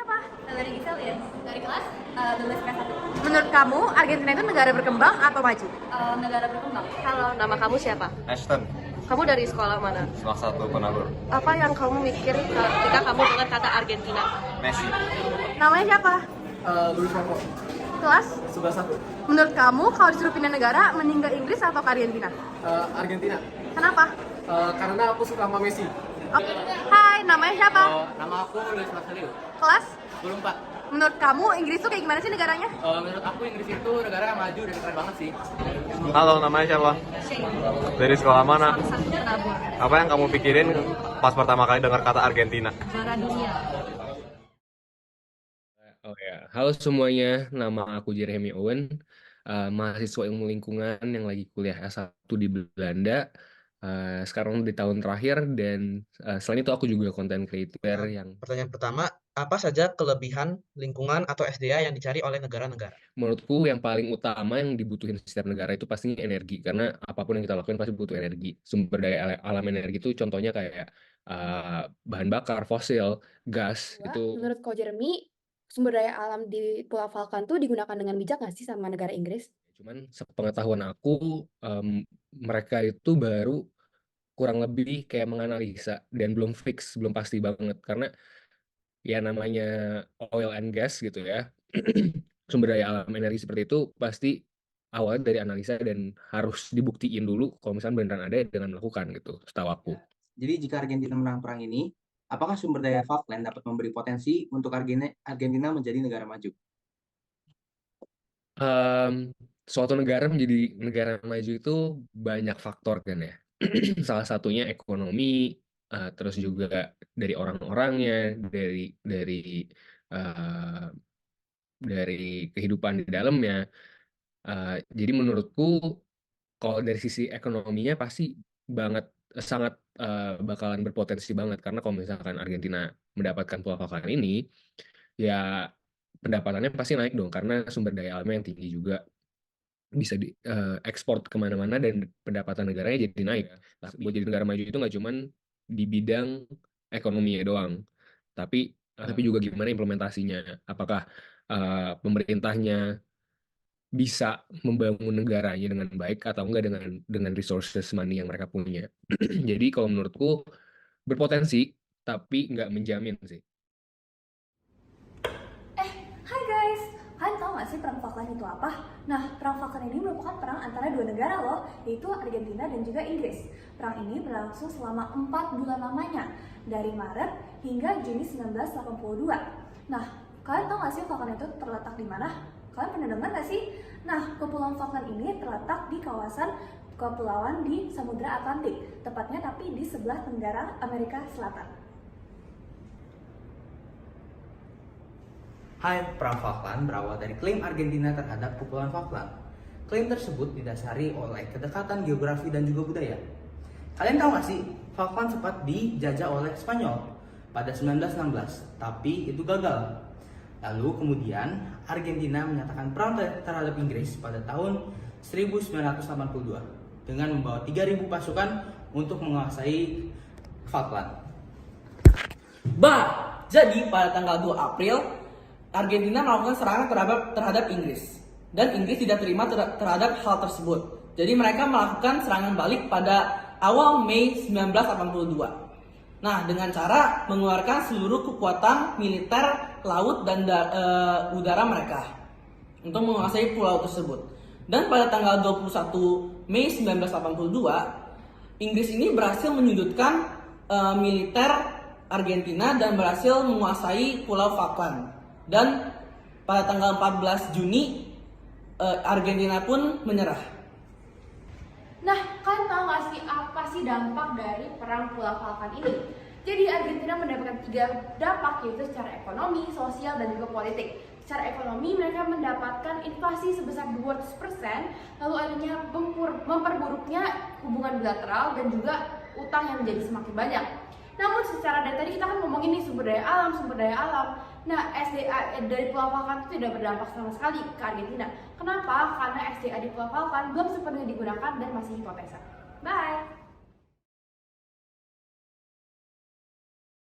siapa? Dari Gisel ya, dari kelas 12 K1. Menurut kamu, Argentina itu negara berkembang atau maju? Negara berkembang. Halo, nama kamu siapa? Ashton, Kamu dari sekolah mana? salah satu penabur. Apa yang kamu mikir ketika kamu dengar kata Argentina? Messi, Namanya siapa? Luis Romo, Kelas? 11-1. Menurut kamu, kalau disuruh pindah negara, mending ke Inggris atau ke Argentina? Argentina. Kenapa? Karena aku suka sama Messi. Oh. Hai, namanya siapa? Nama aku Luis Marcelio, Kelas? 24. Menurut kamu, Inggris itu kayak gimana sih negaranya? Menurut aku Inggris itu negara yang maju dan keren banget sih. halo, namanya siapa? Dari sekolah mana? Salah satu penabur Apa yang kamu pikirin pas pertama kali dengar kata Argentina? juara dunia. Oh ya, halo semuanya, nama aku Jeremy Owen, mahasiswa ilmu lingkungan yang lagi kuliah S1 di Belanda. Sekarang di tahun terakhir dan selain itu aku juga content creator yang Pertanyaan pertama, apa saja kelebihan lingkungan atau SDA yang dicari oleh negara-negara? menurutku yang paling utama yang dibutuhin setiap negara itu pastinya energi, karena apapun yang kita lakuin pasti butuh energi. Sumber daya alam energi itu contohnya kayak bahan bakar fosil, gas, itu Menurut Ko Jeremy, sumber daya alam di Pulau Falkland tuh digunakan dengan bijak nggak sih sama negara Inggris? cuman sepengetahuan aku mereka itu baru kurang lebih kayak menganalisa dan belum fix, belum pasti banget karena ya namanya oil and gas gitu ya. Sumber daya alam energi seperti itu pasti awalnya dari analisa dan harus dibuktiin dulu kalau misalnya beneran ada dengan melakukan gitu, setahu aku. Jadi jika Argentina menang perang ini, apakah sumber daya Falkland dapat memberi potensi untuk Argentina menjadi negara maju? Suatu negara menjadi negara maju itu banyak faktor kan ya. Salah satunya ekonomi, terus juga dari orang-orangnya, eh, dari kehidupan di dalamnya. Jadi menurutku kalau dari sisi ekonominya pasti sangat bakalan berpotensi banget karena kalau misalkan Argentina mendapatkan Pulau Falkland ini, ya pendapatannya pasti naik dong karena sumber daya alamnya yang tinggi juga bisa ekspor kemana-mana dan pendapatan negaranya jadi naik. Nah, buat jadi negara maju itu nggak cuman di bidang ekonominya doang, tapi juga gimana implementasinya. Apakah pemerintahnya bisa membangun negaranya dengan baik atau enggak dengan resources money yang mereka punya. Jadi kalau menurutku berpotensi tapi nggak menjamin sih. Hai guys, kalian tahu nggak sih perang Falkland itu apa? Nah, perang Falkland ini merupakan perang antara dua negara loh, yaitu Argentina dan juga Inggris. Perang ini berlangsung selama 4 bulan lamanya, dari Maret hingga Juni 1982. Nah, kalian tahu nggak sih Falkland itu terletak di mana? Kalian pernah dengar nggak sih? Nah, Kepulauan Falkland ini terletak di kawasan kepulauan di Samudra Atlantik, tepatnya tapi di sebelah tenggara Amerika Selatan. Hai, Perang Falkland berawal dari klaim Argentina terhadap Kepulauan Falkland. Klaim tersebut didasari oleh kedekatan geografi dan juga budaya. Kalian tahu nggak sih, Falkland sempat dijajah oleh Spanyol pada 1916, tapi itu gagal. Lalu kemudian Argentina menyatakan perang terhadap Inggris pada tahun 1982 dengan membawa 3.000 pasukan untuk menguasai Falkland. Jadi pada tanggal 2 April, Argentina melakukan serangan terhadap Inggris. Dan Inggris tidak terima terhadap hal tersebut. Jadi mereka melakukan serangan balik pada awal Mei 1982. Nah, dengan cara mengeluarkan seluruh kekuatan militer, laut, dan udara mereka untuk menguasai pulau tersebut. Dan pada tanggal 21 Mei 1982, Inggris ini berhasil menyudutkan militer Argentina dan berhasil menguasai Pulau Falkland. Dan pada tanggal 14 Juni, Argentina pun menyerah. Nah, kalian tahu nggak sih apa sih dampak dari perang Pulau Falkland ini? Jadi Argentina mendapatkan 3 dampak, yaitu secara ekonomi, sosial, dan juga politik. Secara ekonomi, mereka mendapatkan inflasi sebesar 200%, lalu akhirnya memperburuknya hubungan bilateral dan juga utang yang menjadi semakin banyak. Namun secara dari tadi kita kan ngomongin nih sumber daya alam. Nah, SDA dari Pulau Falkland itu tidak berdampak sama sekali ke Argentina. Kenapa? Karena SDA di Pulau Falkland belum sepenuhnya digunakan dan masih hipotesa. Bye!